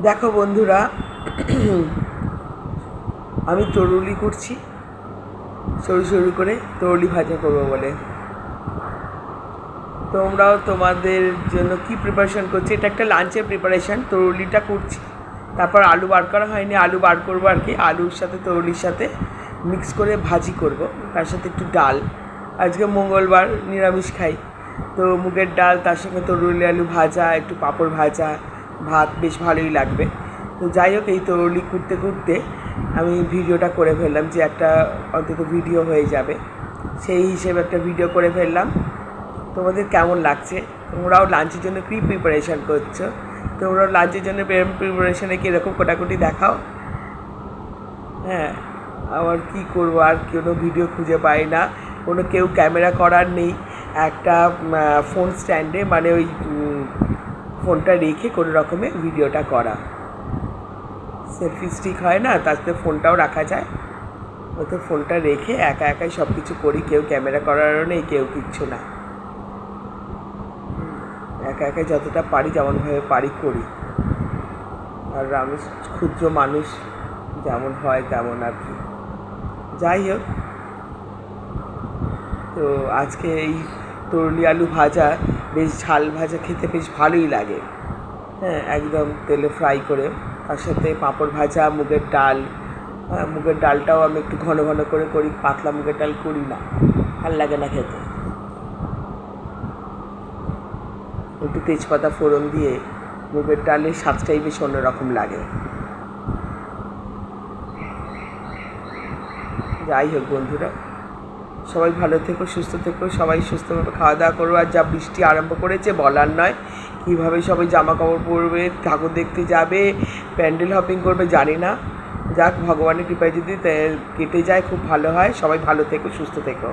দেখো বন্ধুরা, আমি তরুলি করছি, সরু সরু করে তরুলি ভাজা করবো বলে। তোমরাও তোমাদের জন্য কি প্রিপারেশন করছি? এটা একটা লাঞ্চের প্রিপারেশান। তরুলিটা করছি, তারপর আলু বার করা হয়নি, আলু বার করবো আর কি। আলুর সাথে তরুলির সাথে মিক্স করে ভাজি করব, তার সাথে একটু ডাল। আজকে মঙ্গলবার, নিরামিষ খাই, তো মুগের ডাল, তার সঙ্গে তরুলি আলু ভাজা, একটু পাঁপড় ভাজা, ভাত, বেশ ভালোই লাগবে। তো যাই হোক, এই তরুলি করতে করতে আমি ভিডিওটা করে ফেললাম, যে একটা অন্তত ভিডিও হয়ে যাবে, সেই হিসেবে একটা ভিডিও করে ফেললাম। তোমাদের কেমন লাগছে? তোমরাও লাঞ্চের জন্য কী প্রিপারেশান করছো? তোমরাও লাঞ্চের জন্য প্রিপারেশানে কীরকম কোটাকুটি দেখাও। হ্যাঁ, আবার কী করবো, আর কোনো ভিডিও খুঁজে পাই না, কেউ ক্যামেরা করার নেই। একটা ফোন স্ট্যান্ডে, মানে ওই ফোনটা রেখে কোনো রকমে ভিডিওটা করা, সেলফি স্টিক হয় না, তাতে ফোনটাও রাখা যায়, ওতে ফোনটা রেখে একা একাই সব কিছু করি। কেউ ক্যামেরা করারও নেই, কেউ কিচ্ছু না, একা একাই যতটা পারি, যেমনভাবে পারি করি। আর আমি ক্ষুদ্র মানুষ, যেমন হয় তেমন আর কি। যাই হোক, তো আজকে এই তরুলি আলু ভাজা, বেশ ঝাল ভাজা খেতে বেশ ভালোই লাগে। হ্যাঁ, একদম তেলে ফ্রাই করে, তার সাথে পাঁপড় ভাজা, মুগের ডাল। মুগের ডালটাও আমি একটু ঘন ঘন করে করি, পাতলা মুগের ডাল করি না, ভাল লাগে না খেতে। একটু তেজপাতা ফোড়ন দিয়ে মুগের ডালের স্বাদটাই বেশ অন্যরকম লাগে। যাই হোক বন্ধুরা, সবাই ভালো থেকো, সুস্থ থেকো, সবাই সুস্থভাবে খাওয়া দাওয়া করবো। আর যা বৃষ্টি আরম্ভ করেছে বলার নয়, কীভাবে সবাই জামা কাপড় পরবে, ঠাকুর দেখতে যাবে, প্যান্ডেল হপিং করবে জানি না। যাক, ভগবানের কৃপায় যদি কেটে যায় খুব ভালো হয়। সবাই ভালো থেকো, সুস্থ থেকো।